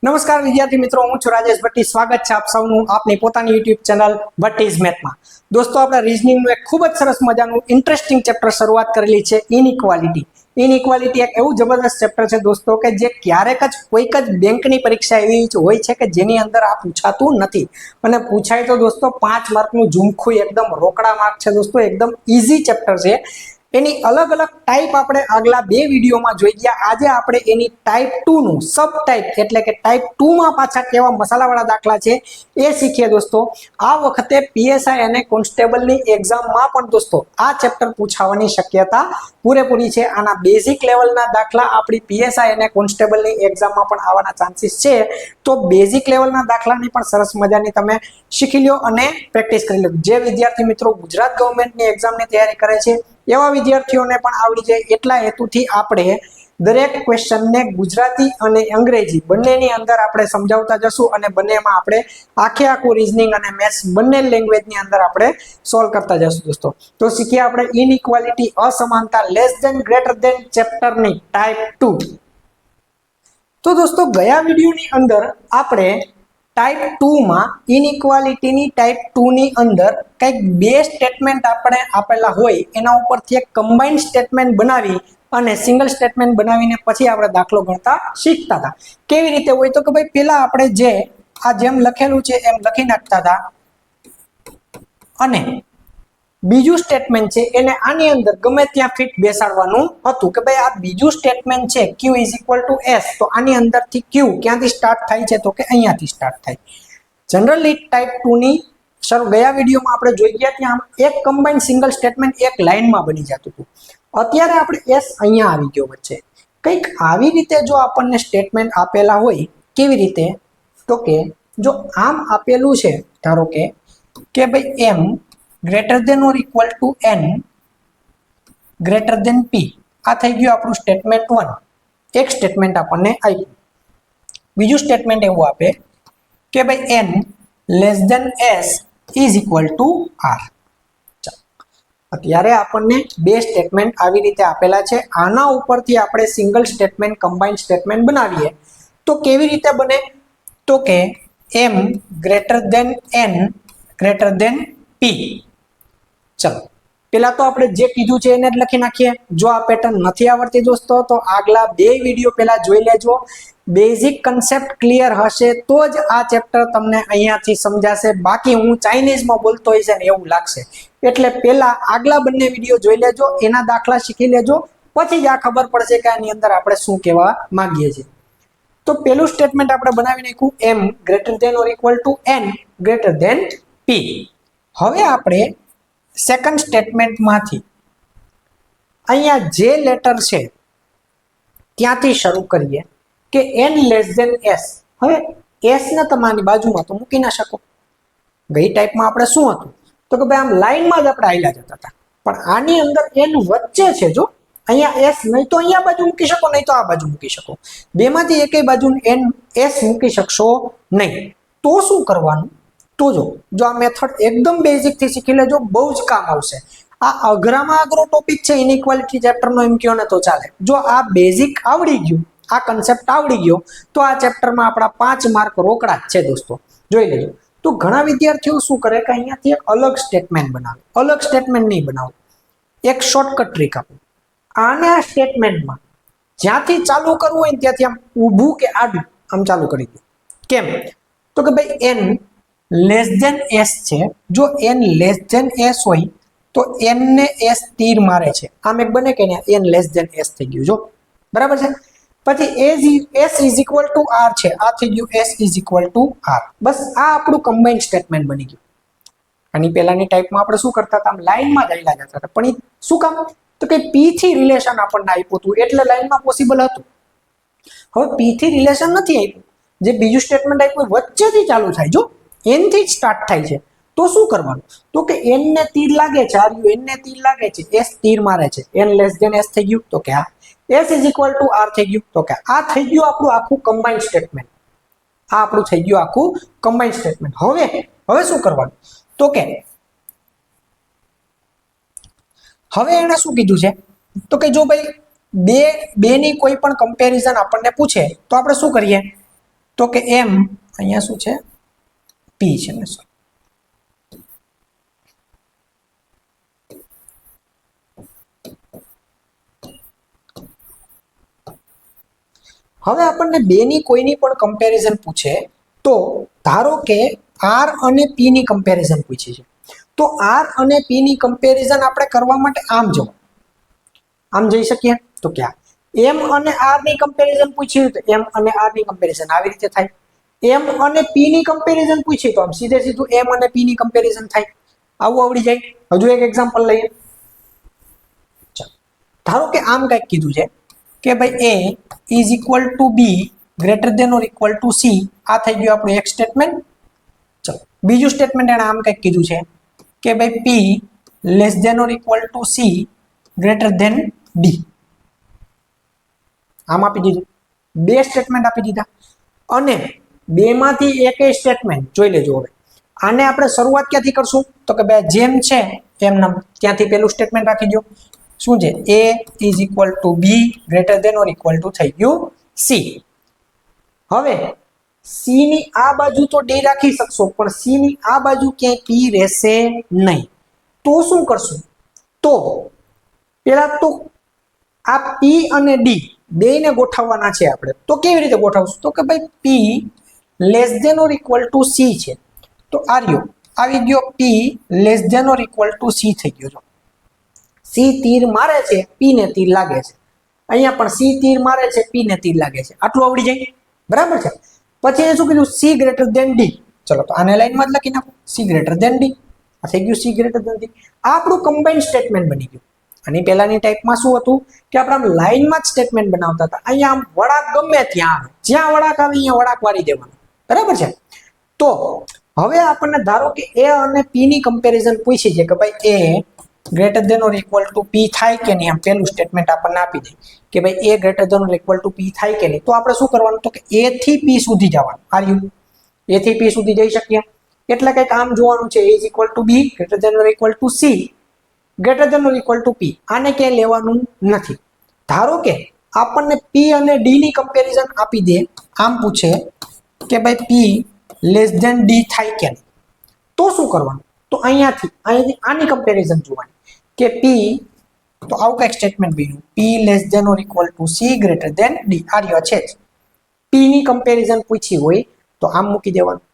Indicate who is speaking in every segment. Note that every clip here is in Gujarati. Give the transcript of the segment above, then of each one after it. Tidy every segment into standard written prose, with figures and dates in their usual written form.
Speaker 1: નમસ્કાર વિદ્યાર્થી મિત્રો, હું છું રાજેશ ભટ્ટી। સ્વાગત છે આપ સૌનું આપની પોતાની યુટ્યુબ ચેનલ ભટ્ટીઝ મેથમાં। દોસ્તો, આપણે રીઝનિંગનું એક ખૂબ જ સરસ મજાનું ઇન્ટરેસ્ટિંગ ચેપ્ટર શરૂઆત કરેલી છે, ઇનઇક્વાલિટી। ઇનઇક્વાલિટી એક એવું જબરદસ્ત ચેપ્ટર છે દોસ્તો કે જે ક્યારેક જ કોઈક જ બેંકની પરીક્ષા એવી હોય છે કે જેની અંદર આ પૂછાતું નથી, અને પૂછાય તો દોસ્તો 5 માર્કનું ઝુમખું એકદમ રોકડા માર્ક છે દોસ્તો। એકદમ ઈઝી ચેપ્ટર છે। એની અલગ અલગ ટાઈપ આપણે આગલા 2 વિડીયોમાં જોઈ ગયા। આજે આપણે એની ટાઈપ 2 નું સબ ટાઈપ એટલે કે ટાઈપ 2 માં પાછા કેવા મસાલાવાળા દાખલા છે એ શીખીએ દોસ્તો। આ વખતે પીએસઆઈ અને કોન્સ્ટેબલની એક્ઝામમાં પણ દોસ્તો આ ચેપ્ટર પૂછાવાની શક્યતા પૂરેપૂરી છે। આના બેઝિક લેવલના દાખલા આપણી પીએસઆઈ અને કોન્સ્ટેબલની એક્ઝામમાં પણ આવવાના ચાન્સીસ છે, તો બેઝિક લેવલના દાખલાની પણ સરસ મજાની તમે શીખી લો અને પ્રેક્ટિસ કરી લો। જે વિદ્યાર્થી મિત્રો ગુજરાત ગવર્મેન્ટની એક્ઝામની તૈયારી કરે છે એવા વિદ્યાર્થીઓને પણ આવડી જાય એટલા હેતુથી આપણે દરેક ક્વેશ્ચનને ગુજરાતી અને અંગ્રેજી બંનેની અંદર આપણે સમજાવતા જશું, અને બંનેમાં આપણે આખું રીઝનિંગ અને મેથ્સ બંને લેંગ્વેજની અંદર આપણે સોલ્વ કરતા જશું દોસ્તો। તો શીખીએ આપણે ઇનઇક્વાલિટી, અસમાનતા, લેસ ધેન ગ્રેટર ધેન ચેપ્ટરની ટાઈપ 2। તો દોસ્તો, ગયા વિડીયોની અંદર આપણે ટાઈપ 2 માં ઇનઇક્વાલિટીની ટાઈપ 2 ની અંદર કંઈક 2 સ્ટેટમેન્ટ આપણે આપેલા હોય એના ઉપરથી એક કમ્બાઇન્ડ સ્ટેટમેન્ટ બનાવી અને સિંગલ સ્ટેટમેન્ટ બનાવીને પછી આપણે દાખલો ગણતા શીખતા હતા। કેવી રીતે હોય તો કે ભાઈ પહેલા આપણે જે આ જેમ લખેલું છે એમ લખી નાખતા હતા, અને બીજું સ્ટેટમેન્ટ છે એને આની અંદર ગમે ત્યાં ફિટ બેસાડવાનું હતું કે ભાઈ આ બીજું સ્ટેટમેન્ટ છે q = s, તો આની અંદરથી q ક્યાંથી સ્ટાર્ટ થાય છે તો કે અહીંયાથી સ્ટાર્ટ થાય। જનરલી ટાઈપ 2 ની ગયા વિડીયોમાં આપણે જોઈ ગયા ત્યાં એક કમ્બાઇન્ડ સિંગલ સ્ટેટમેન્ટ એક લાઈનમાં બની જતું હતું। અત્યારે આપણે s અહીંયા આવી ગયો વચ્ચે। કંઈક આવી રીતે જો આપણને સ્ટેટમેન્ટ આપેલા હોય, કેવી રીતે તો કે જો આમ આપેલું છે, ધારો કે ભાઈ m greater than or equal to n greater than p, આ થઈ ગયું આપણું સ્ટેટમેન્ટ 1। એક સ્ટેટમેન્ટ આપણને આપ્યું। બીજું સ્ટેટમેન્ટ એવું આપે કે ભાઈ n less than s is equal to r। અત્યારે આપણને 2 સ્ટેટમેન્ટ આવી રીતે આપેલા છે। આના ઉપરથી આપણે સિંગલ સ્ટેટમેન્ટ કમ્બાઇન્ડ સ્ટેટમેન્ટ બનાવીએ તો કેવી રીતે બને તો કે m greater than n greater than p। ચલો, પેલા તો આપણે જે કીધું છે એને જ લખી નાખીએ। જો આ પેટર્ન નથી આવડતી દોસ્તો તો આગલા 2 વિડીયો પહેલા જોઈ લેજો। બેઝિક કન્સેપ્ટ ક્લિયર હશે તો જ આ ચેપ્ટર તમને અહીંયાથી સમજાશે, બાકી હું ચાઇનીઝમાં બોલતો હશે ને એવું લાગશે। એટલે પહેલા આગલા બંને વિડીયો જોઈ લેજો, એના દાખલા શીખી લેજો, પછી જ આ ખબર પડશે કે આની અંદર આપણે શું કહેવા માંગીએ છીએ। તો પહેલું સ્ટેટમેન્ટ આપણે બનાવી નાખ્યું m greater than or equal to n greater than p। હવે આપણે સેકન્ડ સ્ટેટમેન્ટમાંથી અહીંયા જે લેટર છે ત્યાંથી શરૂ કરીએ કે n less than s। હવે s ને તમારી બાજુમાં તો મૂકી ના શકો। ગઈ ટાઈપમાં આપણે શું હતું તો કે ભાઈ આમ લાઈનમાં જ આપણે હાલ્યા જતા હતા, પણ આની અંદર n વચ્ચે છે। જો અહીંયા s નહીં તો અહીંયા બાજુ મૂકી શકો, નહીં તો આ બાજુ મૂકી શકો, બેમાંથી એકેય બાજુ n s મૂકી શકશો નહીં। તો શું કરવાનું તો જો આ મેથડ એકદમ બેઝિક થી શીખી લેજો, બહુ જ કામ આવશે। આ અઘરામાં અઘરો ટોપિક છે ઇનઇક્વાલિટી ચેપ્ટરનો એમ કહો ને તો ચાલે। જો આ બેઝિક આવડી ગયું, આ કન્સેપ્ટ આવડી ગયો, તો આ ચેપ્ટરમાં આપણા 5 માર્ક રોકડા જ છે દોસ્તો, જોઈ લેજો। તો ઘણા વિદ્યાર્થીઓ શું કરે કે અહીંયાથી એક અલગ સ્ટેટમેન્ટ બનાવે। અલગ સ્ટેટમેન્ટ નહીં બનાવો, એક શોર્ટકટ ટ્રીક આપો। આને આ સ્ટેટમેન્ટમાં જ્યાંથી ચાલુ કરવું હોય ત્યાંથી આમ ઊભું કે આડું આમ ચાલુ કરી દો। કેમ તો કે ભાઈ n લેસ ધેન s છે। જો n લેસ ધેન s હોય તો n ને s તીર મારે છે, આમ એક બને કે n લેસ ધેન s થઈ ગયું, જો બરાબર છે। પછી s is equal to r છે, આ થઈ ગયું s is equal to r। બસ આ આપણું કમ્બાઇન્ડ સ્ટેટમેન્ટ બની ગયું। આની પહેલાની ટાઈપમાં આપણે શું કરતા હતા, આમ લાઈનમાં જ હાલ્યા જતા હતા, પણ એ શું કામ તો કે p થી રિલેશન આપણને આપ્યું હતું એટલે લાઈનમાં પોસિબલ હતું। હવે p થી રિલેશન નથી આપ્યું, જે બીજું સ્ટેટમેન્ટ આપ્યું વચ્ચેથી ચાલુ થાય, જો n થી જ સ્ટાર્ટ થાય છે, તો શું કરવાનું તો કે n ને તીર લાગે છે, આ n ને તીર લાગે છે, s તીર મારે છે, n લેસ ધેન s થઈ ગયું તો કે આ s is equal to r થઈ ગયું તો કે આ થઈ ગયું આપણું આખું કમ્બાઇન્ડ સ્ટેટમેન્ટ। આ આપણું થઈ ગયું આખું કમ્બાઇન્ડ સ્ટેટમેન્ટ। હવે શું કરવાનું તો કે હવે એને શું કીધું છે તો કે જો ભાઈ બે ની કોઈ પણ કમ્પેરિઝન આપણને પૂછે તો આપણે શું કરીએ તો કે એમ અહીંયા શું છે પી છે ને હવે આપણને બેની કોઈની પણ કમ્પેરિઝન પૂછે તો ધારો કે આર અને પી ની કમ્પેરિઝન પૂછી છે તો આર અને પી ની કમ્પેરિઝન આપણે કરવા માટે આમ જવું આમ જઈ શકીએ તો ક્યાં એમ અને આર ની કમ્પેરિઝન પૂછી તો એમ અને આર ની કમ્પેરિઝન આવી રીતે થાય એમ અને પી ની કમ્પેરિઝન પૂછી તો આમ સીધે સીધું એમ અને પી ની કમ્પેરિઝન થાય આવું આવડી જાય હજુ એક એક્ઝામ્પલ લઈએ ધારો કે આમ કંઈક કીધું છે કે ભાઈ a is equal to B greater than or equal to C આ થઈ ગયું આપણું એક સ્ટેટમેન્ટ ચલો બીજું સ્ટેટમેન્ટ એને આમ કંઈક કીધું છે કે ભાઈ p less than or equal to C greater than D આમ આપી દીધું બે સ્ટેટમેન્ટ આપી દીધા અને બેમાંથી એક સ્ટેટમેન્ટ જોઈ લેજો હવે આને આપણે શરૂઆત ક્યાંથી કરશું તો કે ભાઈ જેમ છે એમ નામ ત્યાંથી પેલું સ્ટેટમેન્ટ રાખી દો શું છે a is equal to B greater than or equal to થઈ ગયું સી હવે સી ની આ બાજુ તો ડી રાખી શકશો પણ સી ની આ બાજુ ક્યાંય પી રહેશે નહીં તો શું કરશું તો પેલા તો આ પી અને ડી બેને ગોઠવવાના છે આપણે તો કેવી રીતે ગોઠવશું તો કે ભાઈ P less than or equal to C છે તો આર્યો આવી ગયો P less than or equal to C થઈ ગયો જો સી તીર મારે છે પી ને તીર લાગે છે અહીંયા પણ સી તીર મારે છે પી ને તીર લાગે છે આટલું આવડી જાય બરાબર છે પછી એને શું કીધું સી ગ્રેટર દેન ડી ચલો તો આને લાઈનમાં જ લખી નાખો સી ગ્રેટર દેન ડી આ થઈ ગયું સી ગ્રેટર દેન ડી આ આપણું કમ્બાઇન્ડ સ્ટેટમેન્ટ બની ગયું આની પહેલાની ટાઈપમાં શું હતું કે આપણે આમ લાઈનમાં જ સ્ટેટમેન્ટ બનાવતા હતા અહીંયા આમ વળાંક ગમે ત્યાં આવે જ્યાં વળાંક આવે અહીંયા વળાંક વાળી દેવાનો બરાબર છે તો હવે આપણને ધારો કે એ અને પી ની કમ્પેરિઝન પૂછી છે કે ભાઈ A greater than or equal to P થાય કે નહીં આમ પેલું સ્ટેટમેન્ટ આપણને આપી દે કે ભાઈ A greater than or equal to P થાય કે નહીં તો આપણે શું કરવાનું તો કે એ થી પી સુધી જવાનું આર્યું એ થી પી સુધી જઈ શકીએ એટલે કંઈક આમ જોવાનું છે A is equal to B greater than or equal to C greater than or equal to P આને ક્યાંય લેવાનું નથી ધારો કે આપણને પી અને ડી ની કમ્પેરિઝન આપી દે આમ પૂછે કે ભાઈ પી લેસ દેન ડી થાય કે નહીં તો શું કરવાનું તો અહીંયાથી આની કમ્પેરિઝન જોવાની કે પી તો આવું કંઈક સ્ટેટમેન્ટ બન્યું P less than or equal to C greater than D આર્યો છે પી ની કમ્પેરિઝન પૂછી હોય તો આમ મૂકી દેવાનું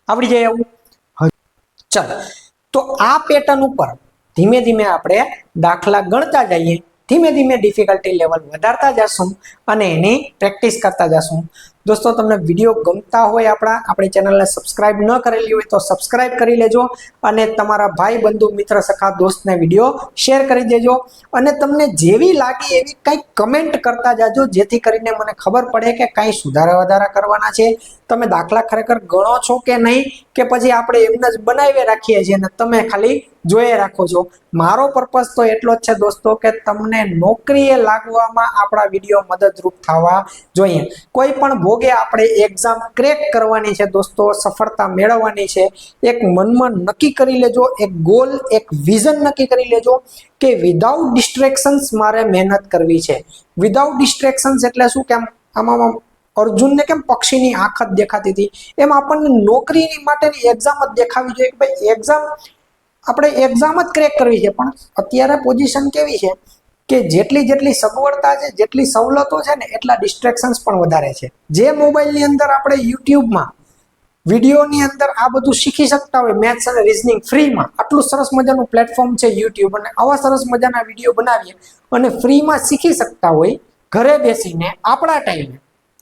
Speaker 1: આવડી જાય આવું ચાલો તો આ પેટર્ન ઉપર ધીમે ધીમે આપણે દાખલા ગણતા જઈએ ધીમે ધીમે ડિફિકલ્ટી લેવલ વધારતા જશું અને એની પ્રેક્ટિસ કરતા જશું દોસ્તો તમને વિડીયો ગમતા હોય આપણી ચેનલને સબસ્ક્રાઇબ ન કરેલી હોય તો સબસ્ક્રાઇબ કરી લેજો અને તમારા ભાઈ બંધુ મિત્ર સખા દોસ્તને વિડીયો શેર કરી દેજો અને તમને જેવી લાગે એવી કંઈક કમેન્ટ કરતા જાજો જેથી કરીને મને ખબર પડે કે કંઈ સુધારા વધારા કરવાના છે તમે દાખલા ખરેખર ગણો છો કે નહીં કે પછી આપણે એમને જ બનાવી રાખીએ છીએ અને તમે ખાલી જોઈ રાખો છો મારો પર્પઝ તો એટલો જ છે દોસ્તો કે તમને નોકરીએ લાગવામાં આપણા વિડીયો મદદરૂપ થવા જોઈએ કોઈ પણ ભોગે આપણે એક્ઝામ ક્રેક કરવાની છે દોસ્તો સફળતા મેળવવાની છે એક મનમાં નક્કી કરી લેજો એક ગોલ એક વિઝન નક્કી કરી લેજો કે વિધાઉટ ડિસ્ટ્રેક્શન્સ મારે મહેનત કરવી છે વિધાઉટ ડિસ્ટ્રેક્શન્સ એટલે શું કેમ આમાં અર્જુનને કેમ પક્ષીની આંખ જ દેખાતી હતી એમ આપણને નોકરીની માટેની એક્ઝામ જ દેખાવી જોઈએ કે ભાઈ એક્ઝામ આપણે એક્ઝામ જ ક્રેક કરવી છે પણ અત્યારે પોઝિશન કેવી છે કે જેટલી સગવડતા છે જેટલી સવલતો છે ને એટલા ડિસ્ટ્રેક્શન્સ પણ વધારે છે જે મોબાઈલની અંદર આપણે યુટ્યુબમાં વિડીયોની અંદર આ બધું શીખી શકતા હોય મેથ્સ અને રીઝનિંગ ફ્રીમાં આટલું સરસ મજાનું પ્લેટફોર્મ છે યુટ્યુબ અને આવા સરસ મજાના વિડીયો બનાવીએ અને ફ્રીમાં શીખી શકતા હોય ઘરે બેસીને આપણા ટાઈમે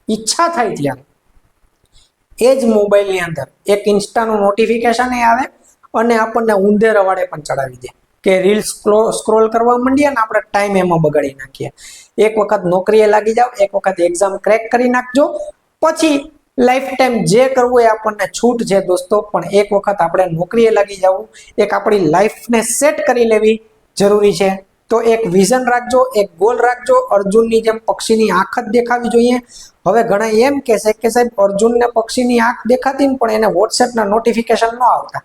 Speaker 1: ઈચ્છા થાય ત્યારે એ જ મોબાઈલની અંદર એક ઇન્સ્ટાનું નોટિફિકેશન આવે અને આપણને ઊંધેરા વાળે પણ ચડાવી દે કે રીલ્સ સ્ક્રોલ કરવા માંડીએ ને આપણે ટાઈમ એમાં બગાડી નાખીએ એક વખત નોકરીએ લાગી જાવ એક વખત એક્ઝામ ક્રેક કરી નાખજો પછી લાઈફ ટાઈમ જે કરવું એ આપણને છૂટ છે દોસ્તો પણ એક વખત આપણે નોકરીએ લાગી જવું એક આપણી લાઈફને સેટ કરી લેવી જરૂરી છે તો એક વિઝન રાખજો એક ગોલ રાખજો અર્જુનની જેમ પક્ષીની આંખ જ દેખાવી જોઈએ હવે ઘણા એમ કહેશે કે સાહેબ અર્જુનને પક્ષીની આંખ દેખાતી ને પણ એને વોટ્સએપના નોટિફિકેશન ન આવતા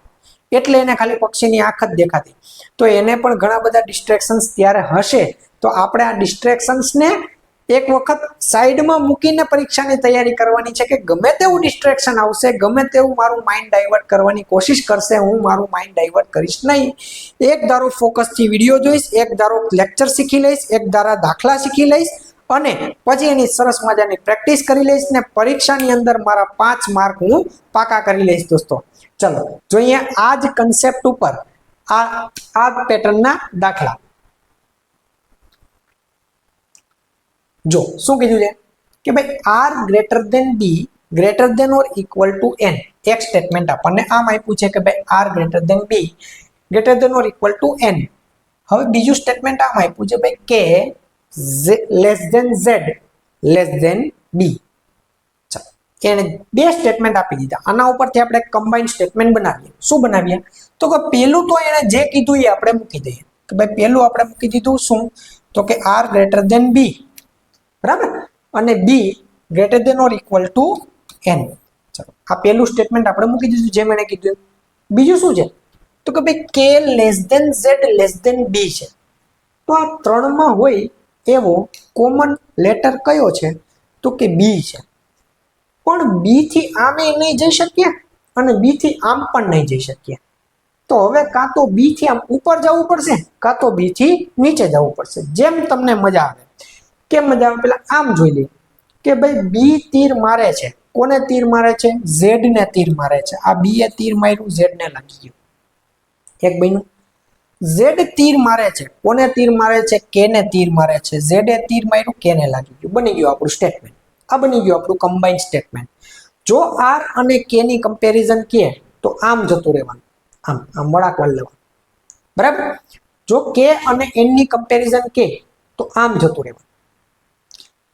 Speaker 1: એટલે એને ખાલી પક્ષીની આંખ જ દેખાતી તો એને પણ ઘણા બધા ડિસ્ટ્રેક્શન્સ ત્યારે હશે તો આપણે આ ડિસ્ટ્રેક્શન્સને એક વખત સાઈડમાં મૂકીને પરીક્ષાની તૈયારી કરવાની છે કે ગમે તેવું ડિસ્ટ્રેક્શન આવશે, ગમે તેવું મારું માઇન્ડ ડાયવર્ટ કરવાની કોશિશ કરશે, હું મારું માઇન્ડ ડાયવર્ટ કરીશ નહીં. એક ધારો ફોકસથી વિડીયો જોઈશ, એક ધારો લેક્ચર શીખી લઈશ, એક ધારા દાખલા શીખી લઈશ અને પછી એની સરસ મજાની પ્રેક્ટિસ કરી લઈશ ને પરીક્ષાની અંદર મારા 5 માર્ક હું પાકા કરી લઈશ દોસ્તો. ચલો જોઈએ આ જ કન્સેપ્ટ ઉપર આ પેટર્નના દાખલા. જો શું કીધું છે કે ભાઈ R greater than B greater than or equal to N. એક સ્ટેટમેન્ટ આપણને આમ આપ્યું છે કે ભાઈ R greater than B greater than or equal to N. હવે બીજું સ્ટેટમેન્ટ આમ આપ્યું છે ભાઈ કે less than Z less than B. એને બે સ્ટેટમેન્ટ આપી દીધા. આના ઉપરથી આપણે કમ્બાઈન સ્ટેટમેન્ટ બનાવીએ. શું બનાવીએ તો કે પેલું તો એને જે કીધું એ આપણે મૂકી દઈએ કે ભાઈ પેલું આપણે મૂકી દીધું શું તો કે આર ગ્રેટર દેન બી, બરાબર, અને B greater than or equal to N. ચલો આ પેલું સ્ટેટમેન્ટ આપણે મૂકી દીધું જેમ એને કીધું. બીજું શું છે તો કે ભાઈ કે less than Z less than B છે. તો આ ત્રણમાં હોય એવો કોમન લેટર કયો છે તો કે બી છે. પણ બી થી આમે નહીં જઈ શકીએ અને બી થી આમ પણ નહીં જઈ શકીએ. તો હવે કાં તો બી થી આમ ઉપર જવું પડશે કાં તો બી થી નીચે જવું પડશે. જેમ તમને મજા આવે. કેમ મજા આવે પેલા આમ જોઈ લઈએ કે ભાઈ બી તીર મારે છે. કોને તીર મારે છે? ઝેડ ને તીર મારે છે. આ બી એ તીર માર્યું, ઝેડ ને લાગી ગયું. એક બન્યું. ઝેડ તીર મારે છે. કોને તીર મારે છે? કે ને તીર મારે છે. ઝેડ એ તીર માર્યું, કે ને લાગી ગયું. બની ગયું આપણું સ્ટેટમેન્ટ. આ બની ગયું આપણું કમ્બાઈન સ્ટેટમેન્ટ. જો આર અને કે ની કમ્પેરિઝન કે તો આમ જતું રહેવાનું, આમ આમ વળાંકવાળ લેવાનું, બરાબર. જો કે અને એન ની કમ્પેરિઝન કે તો આમ જતું રહેવાનું.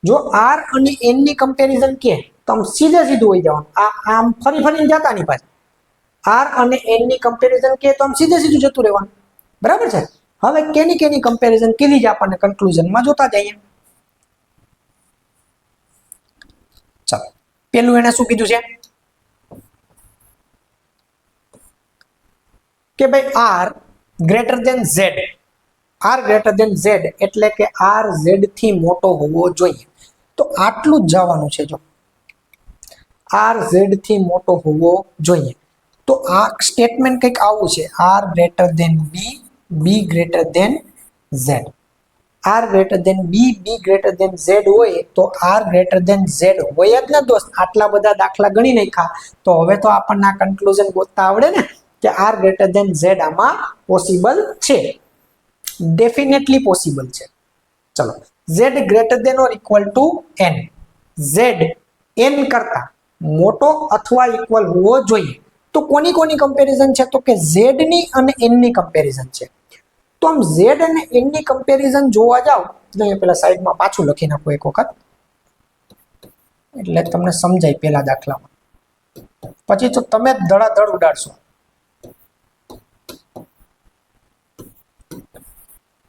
Speaker 1: જો આર અને એન ની કમ્પેરિઝન કે તો આમ સીધે સીધું હોઈ જવાનું. આ આમ ફરી ફરીને જતા નહીં પાછું. આર અને એન ની કમ્પેરિઝન કે તો આમ સીધે સીધું જતું રહેવાનું, બરાબર છે. હવે કેની કમ્પેરિઝન કીધી જ આપણને કન્ક્લુઝનમાં જોતા જઈએ. ચાલો પેલું એને શું કીધું છે કે ભાઈ R greater than Z. R greater than Z એટલે કે આર ઝેડ થી મોટો હોવો જોઈએ. તો આટલું જ જવાનું છે. જો આર ઝેડ થી મોટો હોવો જોઈએ તો આ સ્ટેટમેન્ટ કંઈક આવું છે. R greater than B B greater than Z. R greater than B B greater than Z હોય તો આર ગ્રેટર દેન ઝેડ હોય જ ને દોસ્ત. આટલા બધા દાખલા ગણી નાખ્યા તો હવે તો આપણને આ કન્ક્લુઝન ગોતતા આવડે ને કે આર ગ્રેટર દેન ઝેડ આમાં પોસિબલ છે, ડેફિનેટલી પોસિબલ છે. ચલો Z greater than or equal to N. Z N કરતા મોટો અથવા ઇક્વલ હોવો જોઈએ. તો કોની કમ્પેરિઝન છે તો કે ઝેડ ની અને એન ની કમ્પેરિઝન છે. તો આમ ઝેડ અને એન ની કમ્પેરિઝન જોવા જાવ તો અહીંયા પેલા સાઈડમાં પાછું લખી નાખો એક વખત એટલે તમને સમજાય પેલા દાખલામાં. પછી તો તમે ધડાધડ ઉડાડશો.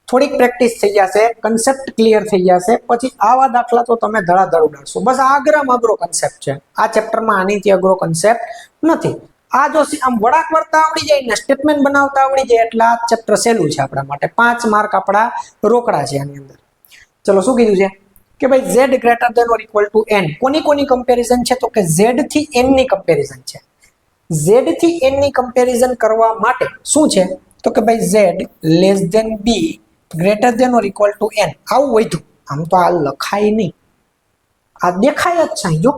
Speaker 1: થોડીક પ્રેક્ટિસ થઈ જશે, કન્સેપ્ટ ક્લિયર થઈ જશે, પછી આવા દાખલા તો તમે ધડાધડ ઉડાડશો. બસ આ અઘરામાં અઘરો કન્સેપ્ટ છે. આ ચેપ્ટરમાં આનીથી અઘરો કન્સેપ્ટ નથી. આ જો આમ વળાંક વળતા આવડી જાય ને સ્ટેટમેન્ટ બનાવતા આવડી જાય એટલે આ ચેપ્ટર સહેલું છે આપણા માટે. 5 માર્ક આપણા રોકડા છે આની અંદર. ચલો શું કીધું છે કે ભાઈ Z greater than or equal to N. કોની કમ્પેરિઝન છે તો કે ઝેડ થી એન ની કમ્પેરિઝન છે. ઝેડ થી એન ની કમ્પેરિઝન કરવા માટે શું છે તો કે ભાઈ Z less than B greater than or equal to N. આવું વધ્યું. આમ તો આ લખાય નહીં, આ દેખાય જ છે. જો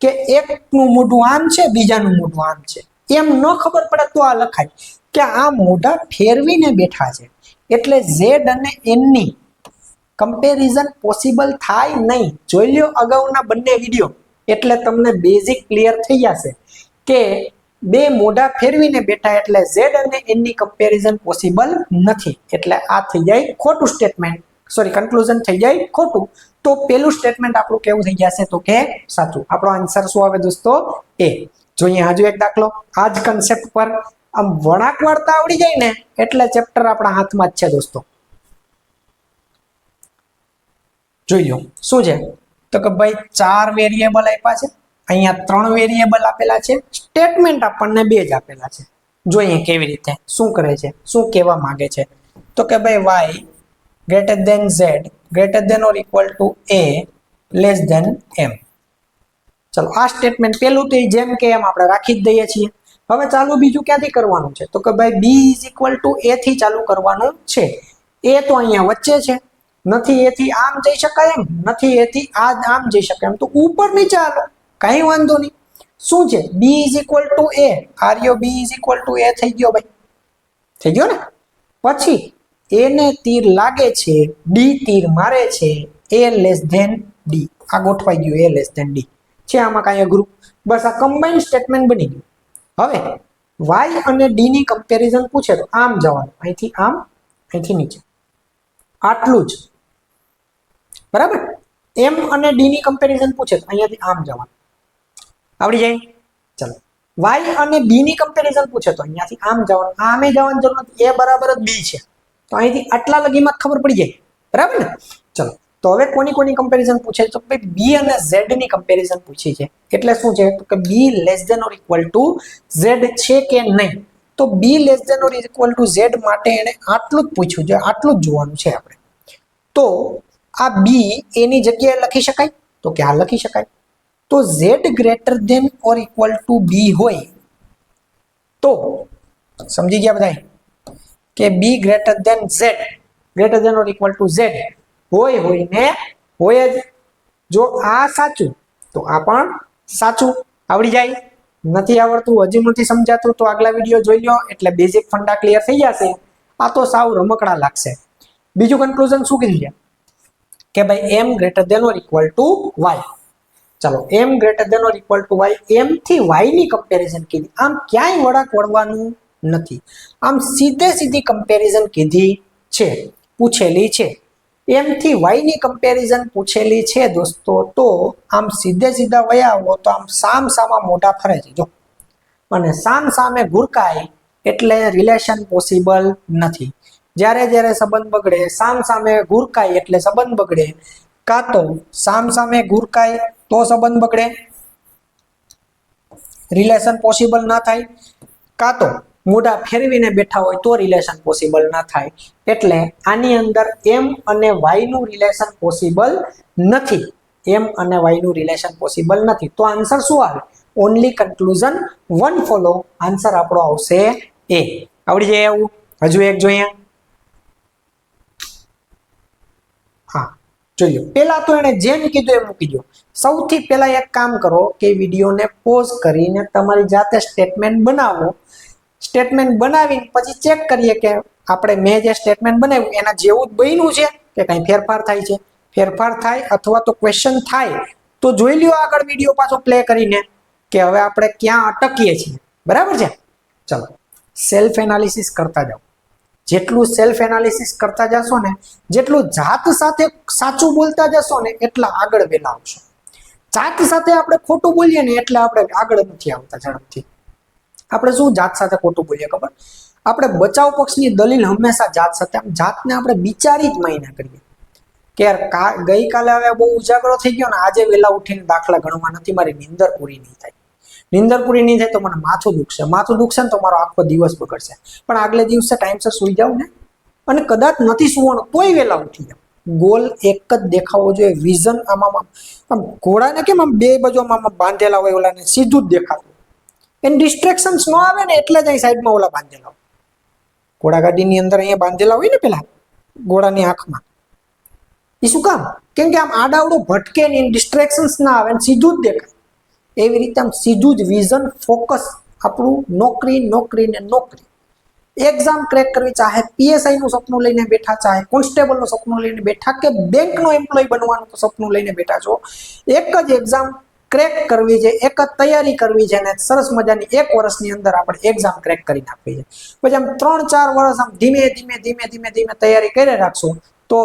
Speaker 1: કે એકનું મોઢું આમ છે બીજાનું મોઢું આમ છે એમ ન ખબર પડે તો આ લખાય કે આ મોઢા ફેરવીને બેઠા છે એટલે ઝેડ અને એન ની કમ્પેરિઝન પોસિબલ થાય નહીં. જોઈ લ્યો અગાઉના બંને વિડીયો એટલે તમને બેઝિક ક્લિયર થઈ જશે કે બે મોઢા ફેરવીને બેઠા એટલે ઝેડ અને એન ની કમ્પેરિઝન પોસિબલ નથી. એટલે આ થઈ જાય ખોટું સ્ટેટમેન્ટ, સોરી કન્ક્લુઝન થઈ જાય ખોટું. તો પેલું સ્ટેટમેન્ટ આપણું કેવું થઈ જશે તો કે સાચું. આપણો આન્સર શું આવે દોસ્તો? એ. જોઈએ હજુ એક દાખલો આ જ કન્સેપ્ટ પર. આમ વળાંક વાળતા આવડી જાય ને એટલે ચેપ્ટર આપણા હાથમાં જ છે દોસ્તો. જોઈ લો શું છે તો કે ભાઈ 4 વેરિયેબલ આપ્યા છે, અહીંયા 3 વેરિયેબલ આપેલા છે, સ્ટેટમેન્ટ આપણને 2 જ આપેલા છે. જોઈએ કેવી રીતે શું કરે છે, શું કહેવા માંગે છે તો કે ભાઈ Y greater than z greater than or equal to a less than m. ચલો આ સ્ટેટમેન્ટ પેલું તો જેમ કે એમ આપણે રાખી જ દઈએ છીએ. હવે ચાલુ બીજું ક્યાંથી કરવાનું છે તો કે ભાઈ b = a થી ચાલુ કરવાનું છે. a તો અહીંયા વચ્ચે છે, નથી a થી આમ જઈ શકાય એમ, નથી a થી આમ જઈ શકાય એમ, તો ઉપર નીચે હાલો કઈ વાંધો નહીં. શું છે b = a, આર્યો b = a થઈ ગયો ભાઈ, થઈ ગયો ને. પછી a ને તીર લાગે છે, d તીર મારે છે, a લેસ ધેન d, આ ગોઠવાઈ ગયું a લેસ ધેન d છે. આમાં કાંઈ અઘરું, બસ આ કમ્બાઈન્ડ સ્ટેટમેન્ટ બની ગયું. હવે y અને d ની કમ્પેરિઝન પૂછે તો આમ જવાનું, અહીંથી આમ, અહીંથી નીચે, આટલું જ બરાબર. m અને d ની કમ્પેરિઝન પૂછે તો અહીંયાથી આમ જવાનું, આવડી જાય. ચલો y અને b ની કમ્પેરિઝન પૂછે તો અહીંયાથી આમ જવાનું, આમે જવાની જરૂર નથી, a બરાબર જ b છે તો અહીંથી આટલા લગીમાં ખબર પડી જાય બરાબર ને. ચલો તો હવે કોની કમ્પેરિઝન પૂછે તો ભાઈ b અને z ની કમ્પેરિઝન પૂછી છે. એટલે શું છે તો કે b less than or equal to z છે કે નહીં. તો b less than or equal to z માટે એને આટલું જ પૂછ્યું છે, આટલું જ જોવાનું છે આપણે. તો આ b એની જગ્યાએ લખી શકાય તો કે આ લખી શકાય. તો z greater than or equal to b હોય તો સમજી ગયા બધા કે b greater than z greater than or equal to z હોય ને હોય જ. જો આ સાચું તો આ પણ સાચું. આવડી જાય. નથી આવડતું, હજી નથી સમજાતું તો આગલા વિડીયો જોઈ લો એટલે બેઝિક ફંડા ક્લિયર થઈ જશે. આ તો સાવ રમકડા લાગશે. બીજું કન્ક્લુઝન શું કીધું છે કે ભાઈ m greater than or equal to y. ચલો m greater than or equal to y, m થી y ની કમ્પેરિઝન કીધી. આમ ક્યાંય વળાક વળવાનું નથી, આમ સીધી કમ્પેરિઝન કીધી છે, પૂછેલી છે. m થી y ની કમ્પેરિઝન પૂછેલી છે દોસ્તો, તો આમ સીધા વયા આવો તો આમ સામસામા મોઢા ફરે છે જો, અને સામે ઘુરકાય એટલે રિલેશન પોસિબલ નથી. જ્યારે સંબંધ બગડે, સામે ઘુરકાય એટલે સંબંધ બગડે, કાં તો સામે ઘુરકાય તો સંબંધ બગડે, રિલેશન પોસિબલ ના થાય, કાં તો મોઢા ફેરવીને બેઠા હોય તો રિલેશન પોસિબલ ના થાય. એટલે આની અંદર m અને y નું રિલેશન પોસિબલ નથી, m અને y નું રિલેશન પોસિબલ નથી. તો આન્સર શું આવે? Only conclusion one follow. Answer આપણો આવશે a. આવડી જાય એવું? હજુ એક જોઈએ. હા જોઈએ. પેલા તો એને જેમ કીધું એમ મૂકી દો. સૌથી પહેલા એક કામ કરો કે વિડીયોને પોઝ કરીને તમારી જાતે સ્ટેટમેન્ટ બનાવો. સ્ટેટમેન્ટ બનાવીને પછી ચેક કરીએ કે આપણે મેં જે સ્ટેટમેન્ટ બનાવ્યું એના જેવું જ બન્યું છે કે કંઈ ફેરફાર થાય છે. ફેરફાર થાય અથવા તો ક્વેશ્ચન થાય તો જોઈ લ્યો આગળ વિડીયો પાછો પ્લે કરીને કે હવે આપણે ક્યાં અટકીએ છીએ. બરાબર છે? ચલો સેલ્ફ એનાલિસિસ કરતા જાઓ. જેટલું સેલ્ફ એનાલિસિસ કરતા જશો ને, જેટલું જાત સાથે સાચું બોલતા જશો ને, એટલા આગળ વહેલા આવશો. જાત સાથે આપણે ખોટું બોલીએ ને એટલે આપણે આગળ નથી આવતા ઝડપથી. આપણે શું જાત સાથે ખોટું બોલીએ ખબર? આપણે બચાવ પક્ષની દલીલ હંમેશા જાત સાથે, આમ જાતને આપણે બિચારી જ માયના કરીએ કે યાર ગઈકાલે હવે બહુ ઉજાગરો થઈ ગયો ને, આજે વહેલા ઉઠીને દાખલા ગણવા નથી, મારી નીંદર પૂરી નહીં થાય. નીંદર પૂરી નહીં થાય તો મને માથું દુખશે ને તો મારો આખો દિવસ બગડશે. પણ આગલે દિવસે ટાઈમસર સૂઈ જાવ ને, અને કદાચ નથી સુવાનું તોય વહેલા ઉઠી જાવ. ગોલ એક જ દેખાવો જોઈએ. વિઝન આમ ઘોડાને કેમ આમ બે બાજુ આમ બાંધેલા હોય ઓલાને સીધું જ દેખાતું, એને ડિસ્ટ્રેક્શન્સ ન આવે ને એટલે જ અહીં સાઈડમાં ઓલા બાંધેલા હોય. ઘોડાગાડીની અંદર અહીંયા બાંધેલા હોય ને પેલા ઘોડાની આંખમાં, એ શું કામ? કેમ કે આમ આડાવડું ભટકે ને, ડિસ્ટ્રેક્શન્સ ના આવે ને સીધું જ દેખાય. એવી રીતે આમ સીધું જ વિઝન ફોકસ આપણું નોકરી. એક્ઝામ ક્રેક કરવી, ચાહે પીએસઆઈ નું સપનું લઈને બેઠા, ચાહે કોન્સ્ટેબલ નું સપનું લઈને બેઠા, કે બેંકનો એમ્પ્લોય બનવાનું સપનું લઈને બેઠા છો, એક જ એક્ઝામ ક્રેક કરવી છે, એક જ તૈયારી કરવી છે, અને સરસ મજાની 1 વર્ષની અંદર આપણે એક્ઝામ ક્રેક કરી નાખવી છે. પછી આમ 3-4 વર્ષ આમ ધીમે તૈયારી કરી રાખશો તો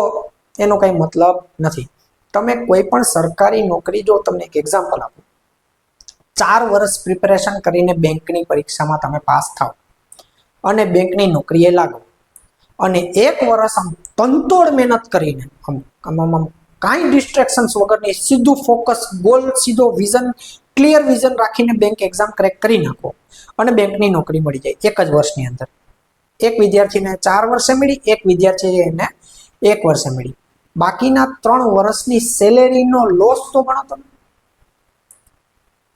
Speaker 1: એનો કઈ મતલબ નથી. તમે કોઈ પણ સરકારી નોકરી, જો તમને એક એક્ઝામ્પલ આપું, 4 વર્ષ પ્રિપેરેશન કરીને બેંકની પરીક્ષામાં તમે પાસ થાવ અને બેંકની નોકરીએ લાગો, અને 1 વર્ષ આમ તનતોડ મહેનત કરીને આમ કાંઈ ડિસ્ટ્રેક્શન્સ વગરની સીધું ફોકસ, ગોલ સીધો, વિઝન ક્લિયર વિઝન રાખીને બેંક એક્ઝામ ક્રેક કરી નાખો અને બેંકની નોકરી મળી જાય 1 જ વર્ષની અંદર. એક વિદ્યાર્થીને 4 વર્ષે મળી, એક વિદ્યાર્થીને 1 વર્ષે મળી, બાકીના 3 વર્ષની સેલેરીનો લોસ તો ગણો તમે.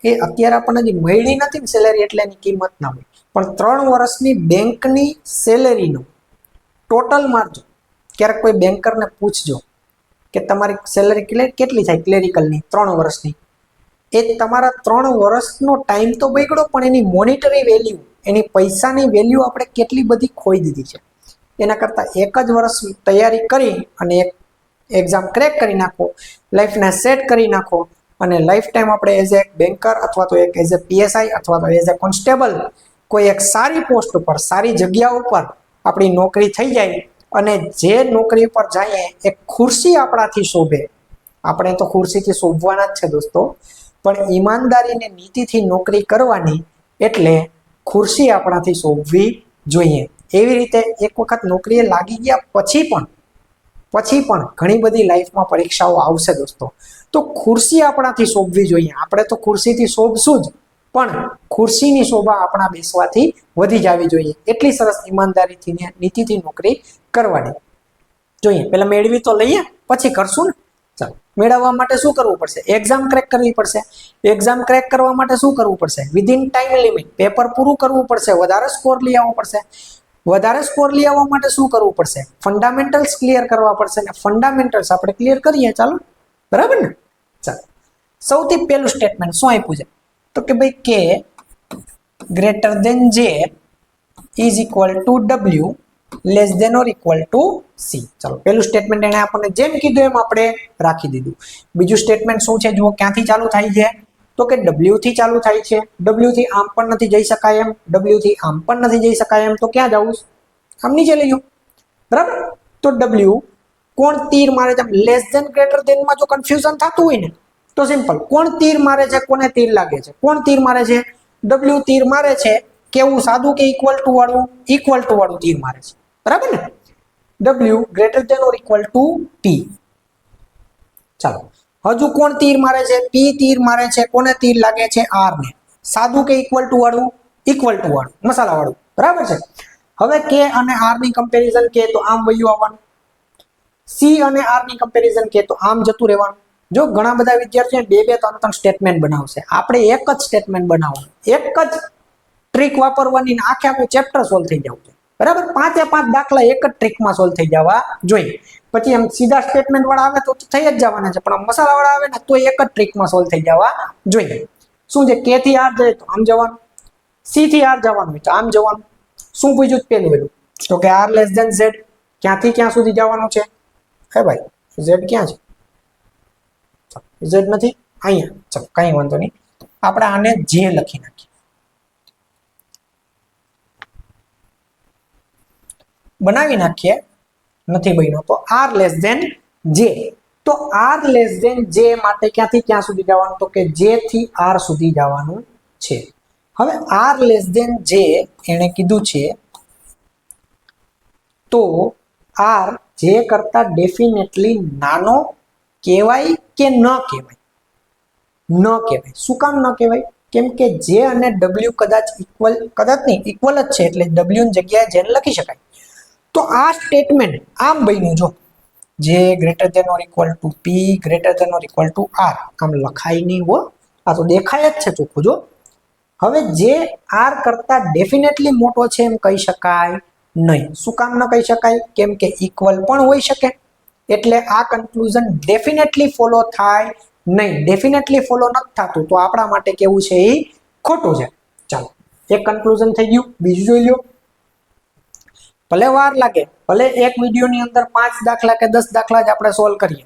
Speaker 1: એ અત્યારે આપણને જે મળી નથી ને સેલેરી એટલે એની કિંમત ના હોય, પણ 3 વર્ષની બેંકની સેલેરીનો ટોટલ મારજો. ક્યારેક કોઈ બેન્કરને પૂછજો કે તમારી સેલેરી કેટલી થાય ક્લેરિકલની 3 વર્ષની, એ તમારા 3 વર્ષનો ટાઈમ તો બગડ્યો, પણ એની મોનિટરી વેલ્યુ, એની પૈસાની વેલ્યુ આપણે કેટલી બધી ખોઈ દીધી છે. એના કરતાં 1 જ વર્ષ તૈયારી કરી અને એક એક્ઝામ ક્રેક કરી નાખો, લાઈફને સેટ કરી નાખો અને લાઈફ ટાઈમ આપણે એઝ એ બેન્કર અથવા તો એક એઝ એ પીએસઆઈ અથવા તો એઝ એ કોન્સ્ટેબલ કોઈ એક સારી પોસ્ટ ઉપર, સારી જગ્યા ઉપર આપણી નોકરી થઈ જાય અને જે નોકરી પર જઈએ એ ખુરશી આપણાથી શોભે. આપણે તો ખુરશીથી શોભવાના જ છે દોસ્તો, પણ ઈમાનદારીને નીતિથી નોકરી કરવાની, એટલે ખુરશી આપણાથી શોભવી જોઈએ. એવી રીતે એક વખત નોકરીએ લાગી ગયા પછી પણ ઘણી બધી લાઈફમાં પરીક્ષાઓ આવશે દોસ્તો, તો ખુરશી આપણાથી શોભવી જોઈએ. આપણે તો ખુરશીથી શોભશું જ, પણ ખુરશીની શોભા આપણા બેસવાથી વધી જવી જોઈએ. એટલી સરસ ઈમાનદારીથી નીતિથી નોકરી કરવાની જોઈએ. પેલા મેળવી તો લઈએ, પછી કરશું ને. ચાલો, મેળવવા માટે શું કરવું પડશે? એક્ઝામ ક્રેક કરવી પડશે. એક્ઝામ ક્રેક કરવા માટે શું કરવું પડશે? વિધિન ટાઈમ લિમિટ પેપર પૂરું કરવું પડશે, વધારે સ્કોર લઈ આવવો પડશે. વધારે સ્કોર લઈ આવવા માટે શું કરવું પડશે? ફંડામેન્ટલ્સ ક્લિયર કરવા પડશે. ને ફંડામેન્ટલ્સ આપણે ક્લિયર કરીએ, ચાલો, બરાબર ને. ચાલો, સૌથી પહેલું સ્ટેટમેન્ટ શું આપ્યું છે? તો કે ભાઈ કે greater than J is equal to W less than or equal to C. ચાલો, પહેલું સ્ટેટમેન્ટ એને આપણને જેમ કીધું એમ આપણે રાખી દીધું. બીજું સ્ટેટમેન્ટ શું છે? જુઓ, ક્યાંથી ચાલુ થાય છે? તો કે ડબલ્યુ થી ચાલુ થાય છે. ડબલ્યુ થી આમ પણ નથી જઈ શકાય એમ, ડબલ્યુ થી આમ પણ નથી જઈ શકાય એમ, તો ક્યાં જવું? આમ નીચે લઈ જાઓ, બરાબર. તો ડબલ્યુ કોણ તીર મારે છે? લેસ દેન ગ્રેટર દેન માં જો કન્ફ્યુઝન થતું હોય ને તો સિમ્પલ, કોણ તીર મારે છે, કોને તીર લાગે છે? કોણ તીર મારે છે? ડબલ્યુ તીર મારે છે. કેવું, સાદું કે ઇક્વલ ટુ વાળું? ઇક્વલ ટુ વાળું તીર મારે છે, બરાબર ને. W greater than or equal to P. ચાલો, હજુ કોણ તીર મારે છે? પી તીર મારે છે. કોને તીર લાગે છે? આર ને. સાદું કે ઇક્વલ ટુ વાળું? ઇક્વલ ટુ વાળું, મસાલા વાળું, બરાબર છે. હવે કે અને આર ની કમ્પેરિઝન કે તો આમ વયું આવવાનું. સી અને આર ની કમ્પેરિઝન કે તો આમ જતું રહેવાનું. જો ઘણા બધા વિદ્યાર્થીઓ 2-2, 3-3 સ્ટેટમેન્ટ બનાવશે. આપણે એક જ સ્ટેટમેન્ટ બનાવવાનું, એક જ ટ્રીક વાપરવાની, આખે આખું ચેપ્ટર સોલ્વ થઈ જવું છે, બરાબર. 5 દાખલા એક જ ટ્રીકમાં સોલ્વ થઈ જવા જોઈએ. પછી એમ સીધા સ્ટેટમેન્ટ વાળા આવે તો થઈ જ જવાના છે, પણ મસાલા વાળા આવે ને તો એક જ ટ્રીકમાં સોલ્વ થઈ જવા જોઈએ. શું છે? કે થી આર જાય તો આમ જવાનું, સી થી આર જવાનું હોય તો આમ જવાનું. શું પૂછ્યું પેલું? તો કે આર લેસ દેન ઝેડ. ક્યાંથી ક્યાં સુધી જવાનું છે? હે ભાઈ, ઝેડ ક્યાં છે? ઝેડ નથી અહીંયા. ચલો, કઈ વાંધો નહીં, આપણે આને જે લખી નાખીએ. બનાવી નાખીએ, નથી બન્યો તો આર લેસ દેન જે. તો આર લેસ દેન જે માટે ક્યાંથી ક્યાં સુધી જવાનું? તો કે જે થી આર સુધી જવાનું છે. હવે આર લેસ દેન જે એને કીધું છે, તો આર જે કરતા ડેફિનેટલી નાનો કહેવાય કે ન કહેવાય? ન કહેવાય. શું કામ ન કહેવાય? કેમ કે જે અને ડબલ્યુ કદાચ નહીં, ઇક્વલ જ છે, એટલે ડબલ્યુ ની જગ્યાએ જેને લખી શકાય. તો આ સ્ટેટમેન્ટ આમ બન્યું. જો J greater than or equal to P greater than or equal to R, આમ લખાય નહીં હો, આ તો દેખાય જ છે ચોખ્ખું. જો હવે જે આર કરતા ડેફિનેટલી મોટો છે એમ કહી શકાય નહીં. શું કામ ન કહી શકાય? કેમ કે ઇક્વલ પણ હોઈ શકે, એટલે આ કન્ક્લુઝન ડેફિનેટલી ફોલો થાય નહીં. ડેફિનેટલી ફોલો નથી થતું તો આપણા માટે કેવું છે? એ ખોટું છે. ચાલો, એક કન્ક્લુઝન થઈ ગયું. બીજું જોઈ લો. ભલે વાર લાગે, ભલે એક વિડીયોની અંદર 5 દાખલા કે 10 દાખલા જ આપણે સોલ્વ કરીએ,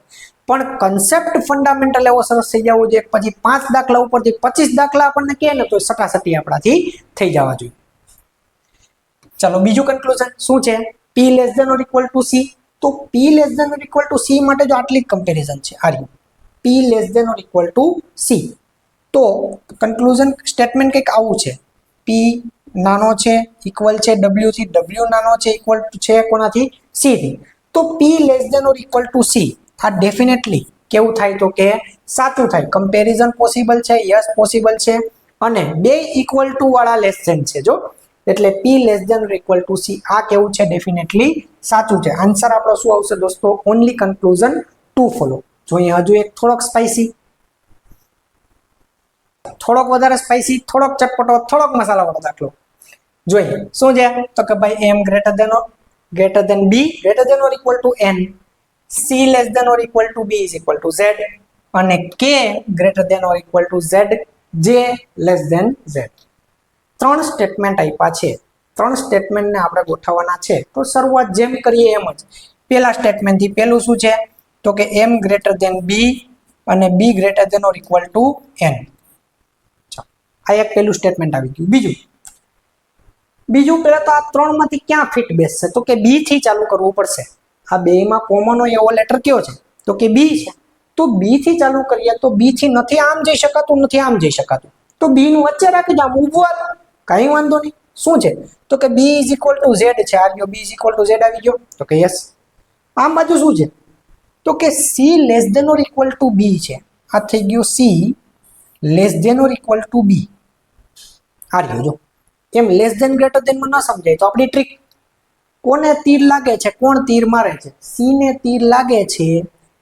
Speaker 1: પણ કન્સેપ્ટ ફંડામેન્ટલ એવો સરસ થઈ જવો જોઈએ. પછી 5 દાખલા ઉપરથી 25 દાખલા આપણને કહે ને તો સટાસટી આપણાથી થઈ જવા જોઈએ. ચાલો, બીજું કન્ક્લુઝન શું છે? P less than or equal to C. તો P less than or equal to C માટે જો આટલી જ કમ્પેરિઝન છે, આ રહ્યું P less than or equal to C, તો કન્ક્લુઝન સ્ટેટમેન્ટ કંઈક આવું છે. પી નાનો છે, ઇક્વલ છે ડબલ્યુ થી, ડબલ્યુ નાનો છે, ઇક્વલ છે કોનાથી? સી થી. તો P less than or equal to C, આ ડેફિનેટલી કેવું થાય? તો કે સાચું થાય. કમ્પેરિઝન પોસિબલ છે, યસ પોસિબલ છે, અને બે ઇક્વલ ટુ વાળા લેસ દેન છે. જો એટલે P less than or equal to C. આ કેવું છે? ડેફિનેટલી સાચું છે. આન્સર આપણો શું આવશે દોસ્તો? Only conclusion two follow. જોઈએ હજુ એક થોડોક સ્પાઇસી, થોડોક વધારે સ્પાઇસી, થોડોક ચટપટો, થોડોક મસાલાવાળો દાખલો જોઈએ. શું છે? તો કે ભાઈ m greater than b greater than or equal to n, c less than or equal to b is equal to z, અને k greater than or equal to z, j less than z. ત્રણ સ્ટેટમેન્ટ આપ્યા છે. ત્રણ સ્ટેટમેન્ટને આપણે ગોઠવવાના છે. તો શરૂઆત જેમ કરીએ એમ જ. પહેલા સ્ટેટમેન્ટથી પહેલું શું છે? તો કે m ગ્રેટર ધેન b અને b greater than or equal to n. આ એક પહેલું સ્ટેટમેન્ટ આવી ગયું. બીજું પહેલા તો આ ત્રણમાંથી ક્યાં ફિટ બેસશે? તો કે બી થી ચાલુ કરવું પડશે. આ બેમાં કોમન હોય એવો લેટર કયો છે? તો કે બી છે. તો બી થી ચાલુ કરીએ તો બી થી નથી આમ જઈ શકાતું, નથી આમ જઈ શકાતું. તો બી નું વચ્ચે રાખી દો, આમ ઊભું કઈ વાંધો નહીં. શું છે? તો કે B is equal to Z છે. આ ગયો B is equal to Z આવી ગયો. તો કે યસ. આમ બાજુ શું છે? તો કે C less than or equal to B છે. આ થઈ ગયું C less than or equal to B. આ રહ્યું જો. એમ લેસ ધેન ગ્રેટર ધેન માં ન સમજાય તો આપણી ટ્રીક. કોને તીર લાગે છે? કોણ તીર મારે છે? સી ને તીર લાગે છે,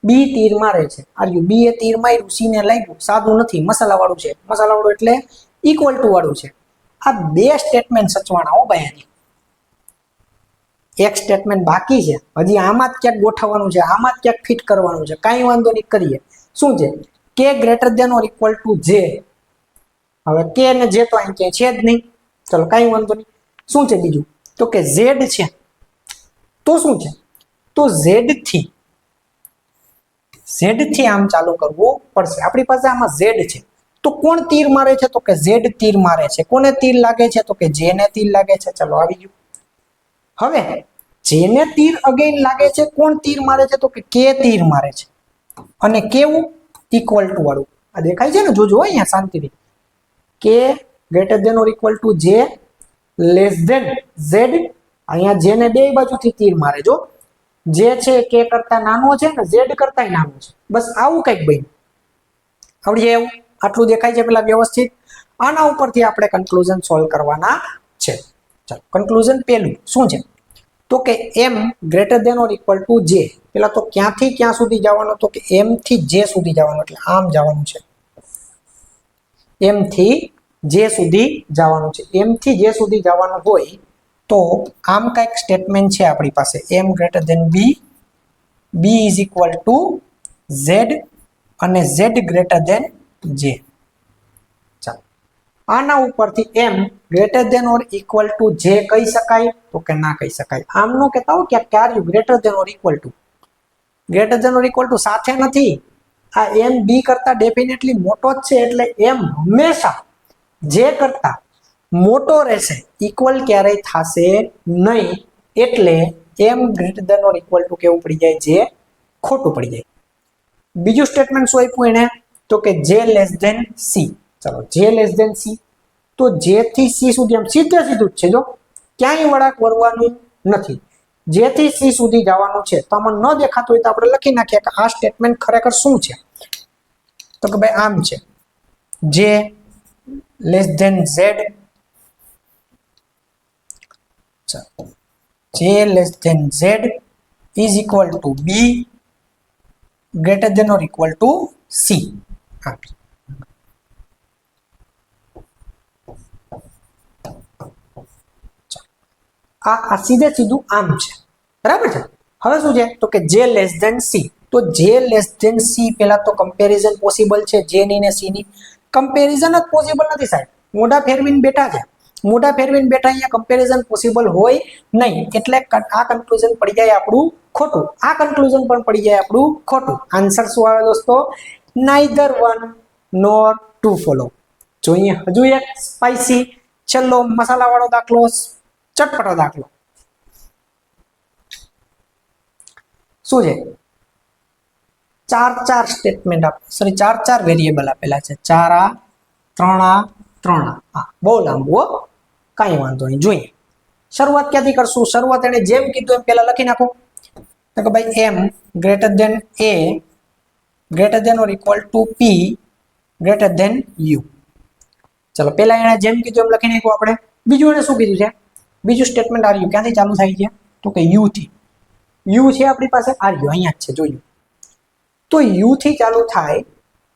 Speaker 1: બી તીર મારે છે. આ રહ્યું બી એ તીર માર્યું, સી ને લાગ્યું. સાદું નથી, મસાલા વાળું છે. મસાલા વાળું એટલે ઇક્વલ ટુ વાળું છે. આ બે સ્ટેટમેન્ટ સચવાણા હો ભાઈ. એક સ્ટેટમેન્ટ બાકી છે. હજી આમાં જ ક્યાંક ગોઠવવાનું છે, આમાં જ ક્યાંક ફિટ કરવાનું છે. કાંઈ વાંધો નહીં, કરીએ. શું છે? K greater than or equal to J. હવે કે ને જે તો અહીં ક્યાંય છે જ નહીં. ચલો કાંઈ વાંધો નહીં. શું છે બીજું? તો કે ઝેડ છે. તો શું છે? તો ઝેડ થી આમ ચાલુ કરવું પડશે. આપણી પાસે આમાં ઝેડ છે. તો કોણ તીર મારે છે? તો કે ઝેડ તીર મારે છે. કોને તીર લાગે છે? તો કે જે ને તીર લાગે છે. ચલો આવી ગયું. હવે જેને તીર અગેન લાગે છે, કોણ તીર મારે છે? તો કે તીર મારે છે. અને કેવું? ઇક્વલ ટુ વાળું. આ દેખાય છે ને? જોજો અહીંયા શાંતિથી. K greater than or equal to J less than Z. અહીંયા જે ને બે બાજુથી તીર મારે. જો જે છે કે કરતા નાનો છે ને ઝેડ કરતા નાનો છે. બસ આવું કંઈક બન્યું. આવડી જાય એવું? આટલું દેખાય છે પેલા વ્યવસ્થિત? આના ઉપરથી આપણે કન્ક્લુઝન સોલ્વ કરવાના છે. ચાલો કન્ક્લુઝન પહેલું શું છે? તો કે m greater than or equal to J. પેલા તો ક્યાંથી ક્યાં સુધી જવાનું? તો કે m થી જે સુધી જવાનું. એટલે આમ જવાનું છે. m થી જે સુધી જવાનું છે. m થી જે સુધી જવાનું હોય તો આમ કંઈક સ્ટેટમેન્ટ છે આપણી પાસે. m greater than b, b is equal to z અને z ગ્રેટર ધેન જે. ચાલો આના ઉપરથી m greater than or equal to J કહી શકાય? તો કે ના કહી શકાય. આમ નો કહેતા હો કે કાર્ય greater than or equal to. Greater than or equal to સાથે નથી. આ m b કરતા ડેફિનેટલી મોટો જ છે. એટલે m હંમેશા જે કરતા મોટો રહેશે. ઇક્વલ ક્યારેય થશે નહીં. એટલે m greater than or equal to કેવું પડી જાય? જે ખોટું પડી જાય. બીજું સ્ટેટમેન્ટ શું આપ્યું એને? તો કે જે લેસ ધેન સી. ચલો જે લેસ ધેન સી. તો જે થી સી સુધી આમ સીધે સીધું જ છે. જો ક્યાંય વળાંક વળવાનું નથી. જે થી સી સુધી જવાનું છે. તો આમાં ન દેખાતું હોય તો આપણે લખી નાખીએ કે આ સ્ટેટમેન્ટ ખરેખર શું છે? તો કે ભાઈ આમ છે. J less than Z, J less than Z is equal to B greater than or equal to C. આ સીધે સીધું આમ છે. બરાબર છે? હવે શું છે? તો કે જે લેસ ધેન સી. તો જે લેસ ધેન સી પહેલા તો કમ્પેરિઝન પોસિબલ છે. જે ની ને સી ની કમ્પેરિઝન જ પોસિબલ નથી સાહેબ. મોઢા ફેરવીને બેઠા છે. મોઢા ફેરવીને બેઠા, અહીંયા કમ્પેરિઝન પોસિબલ હોય નહીં. એટલે આ કન્ક્લુઝન પડી જાય આપણું ખોટું. આ કન્ક્લુઝન પણ પડી જાય આપણું ખોટું. આન્સર શું આવે દોસ્તો? Neither one nor two follow. જોઈએ હજુ એક સ્પાઇસી છેલ્લો મસાલા વાળો દાખલો, ચટપટો દાખલો. શું છે? ચાર સ્ટેટમેન્ટ ચાર વેરિયેબલ આપેલા છે. 4 આ 3 આ 3 આ. હા બહુ લાંબુ હો, કાંઈ વાંધો નહીં. જોઈએ શરૂઆત ક્યાંથી કરશું? શરૂઆત એને જેમ કીધું એમ પહેલા લખી નાખો. તો કે ભાઈ m greater than a greater than or equal to p greater than u. ચલો પહેલા એને જેમ કીધું એમ લખી નાખ્યું આપણે. બીજું એને શું કીધું છે, બીજું સ્ટેટમેન્ટ આર્યું ક્યાંથી ચાલુ થાય છે, તો કે યુ થી. યુ છે આપણી પાસે, આર્યું અહીંયા જ છે જોયું. તો યુ થી ચાલુ થાય,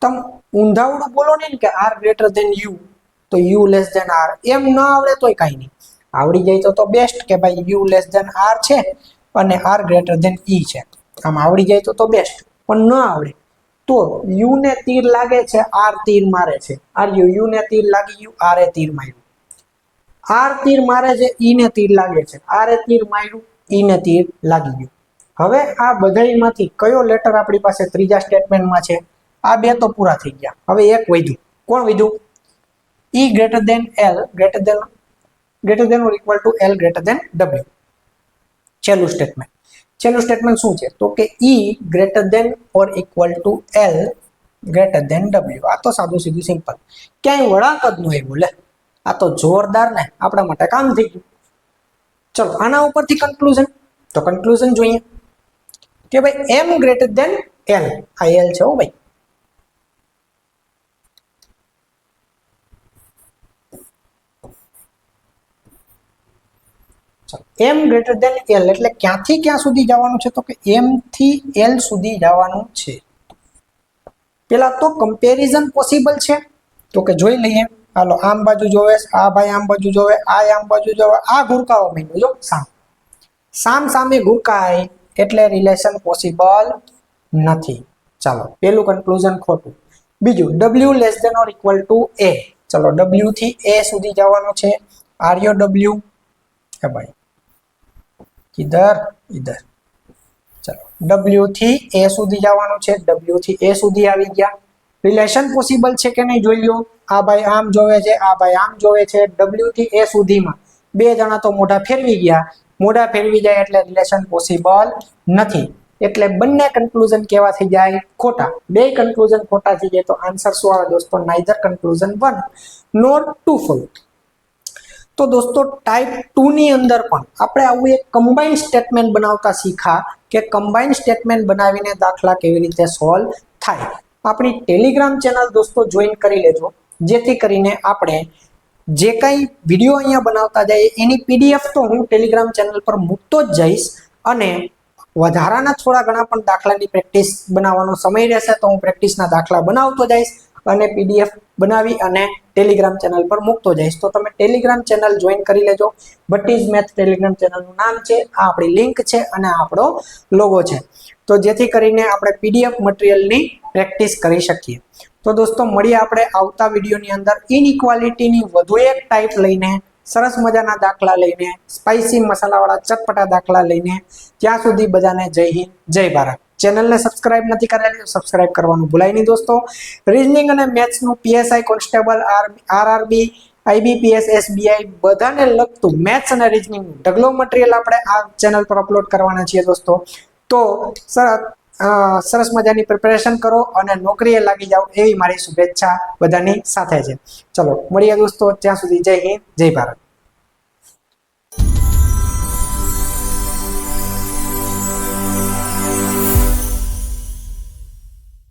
Speaker 1: તમે ઊંધાવડું બોલો ને કે આર ગ્રેટર ધેન યુ, તો યુ લેસ ધેન આર. એમ ન આવડે તોય કાંઈ નહીં, આવડી જાય તો બેસ્ટ કે ભાઈ યુ લેસ ધેન આર છે અને આર ગ્રેટર ધેન ઈ છે. આમ આવડી જાય તો બેસ્ટ, પણ ન આવડે તો યુ ને તીર લાગે છે, આર તીર મારે છે. આર યુ ને તીર લાગી ગયું, આર એ તીર માર્યું. આર તીર મારે છે, ઈ ને તીર લાગે છે, આર એ તીર માર્યું, ઈ ને તીર લાગી ગયું. હવે આ બધામાંથી કયો લેટર આપણી પાસે ત્રીજા સ્ટેટમેન્ટમાં છે? આ બે તો પૂરા થઈ ગયા. હવે એક વધ્યું. કોણ વધ્યું? E greater than L greater than or equal to L greater than W. છેલ્લું સ્ટેટમેન્ટ શું છે? તો કે E greater than or equal to L greater than W. આ તો સાદું સીધું સિમ્પલ, ક્યાંય વળાંક જ ન આવ્યો. લે આ તો જોરદાર ને આપણા માટે કામ થઈ ગયું. ચલો આના ઉપરથી કન્ક્લુઝન, તો કન્ક્લુઝન જોઈએ કે ભાઈ એમ ગ્રેટર ધેન એલ. આ એલ છે હો ભાઈ. એમ ગ્રેટર ધેન એલ એટલે ક્યાંથી ક્યાં સુધી જવાનું છે? તો કે એમ થી એલ સુધી જવાનું છે. પેલા તો કમ્પેરિઝન પોસિબલ છે, તો કે જોઈ લઈએ. હાલો આમ બાજુ જોવે, આ ભાઈ આમ બાજુ જોવે, આ આમ બાજુ જોવે, આ ગુરકાઓ માંડ્યું જો સામ સામે ગુરકાય એટલે રિલેશન પોસિબલ નથી. ચાલો પેલું કન્ક્લુઝન ખોટું. બીજું W less than or equal to A. ચલો ડબલ્યુ થી એ સુધી જવાનું છે. આર્યો ડબલ્યુ હે ભાઈ, ઇધર ઇધર. ચલો ડબલ્યુ થી એ સુધી જવાનું છે. ડબલ્યુ થી એ સુધી આવી ગયા. રિલેશન પોસિબલ છે કે નહીં જોઈ લો. આ ભાઈ આમ જોવે છે, આ ભાઈ આમ જોવે છે. ડબલ્યુ થી એ સુધીમાં બે જણા તો મોઢા ફેરવી ગયા. મોઢા ફેરવી જાય એટલે રિલેશન પોસિબલ નથી. એટલે બંને કન્ક્લુઝન કેવા થઈ જાય? ખોટા. બે કન્ક્લુઝન ખોટા થઈ જાય તો આન્સર શું આવે દોસ્તો? Neither conclusion 1 નોર 2 fall. તો દોસ્તો ટાઈપ 2 ની અંદર પણ આપણે આવું એક કમ્બાઇન્ડ સ્ટેટમેન્ટ બનાવતા શીખા કે કમ્બાઇન્ડ સ્ટેટમેન્ટ બનાવીને દાખલા કેવી રીતે સોલ્વ થાય. આપણી ટેલિગ્રામ ચેનલ દોસ્તો જોઈન કરી લેજો, જેથી કરીને આપણે જે કંઈ વિડીયો અહીંયા બનાવતા જઈએ એની પીડીએફ તો હું ટેલિગ્રામ ચેનલ પર મૂકતો જ જઈશ, અને વધારાના થોડા ઘણા પણ દાખલાની પ્રેક્ટિસ બનાવવાનો સમય રહેશે તો હું પ્રેક્ટિસના દાખલા બનાવતો જઈશ અને પીડીએફ બનાવી અને ટેલિગ્રામ ચેનલ પર મૂકતો જઈશ. તો તમે ટેલિગ્રામ ચેનલ જોઈન કરી લેજો. ભટ્ટીઝ મેથ ટેલિગ્રામ ચેનલનું નામ છે, આ આપણી લિંક છે અને આ આપણો લોગો છે. તો જેથી કરીને આપણે પીડીએફ મટીરિયલની પ્રેક્ટિસ કરી શકીએ. તો દોસ્તો મળીએ આપણે આવતા વિડીયોની અંદર ઇનઇક્વાલિટીની વધુ એક ટાઈપ લઈને, સરસ મજાના દાખલા લઈને, સ્પાઇસી મસાલાવાળા ચટપટા દાખલા લઈને. ત્યાં સુધી બધાને જય હિન્દ, જય ભારત. ચેનલને સબસ્ક્રાઇબ નથી કરેલી, સબસ્ક્રાઇબ કરવાનું ભૂલાય નહીં દોસ્તો. રીઝનિંગ અને મેથ્સનું PSI constable, RRB, IBPS, SBI બધાને લગતું મેથ્સ અને રીઝનિંગનું ઢગલો મટીરિયલ આપણે આ ચેનલ પર અપલોડ કરવાના છીએ દોસ્તો. તો સરસ મજાની પ્રિપેરેશન કરો અને નોકરીએ લાગી જાઓ એવી મારી શુભેચ્છા બધાની સાથે છે. ચલો મળીએ દોસ્તો, ત્યાં સુધી જય હિન્દ, જય ભારત.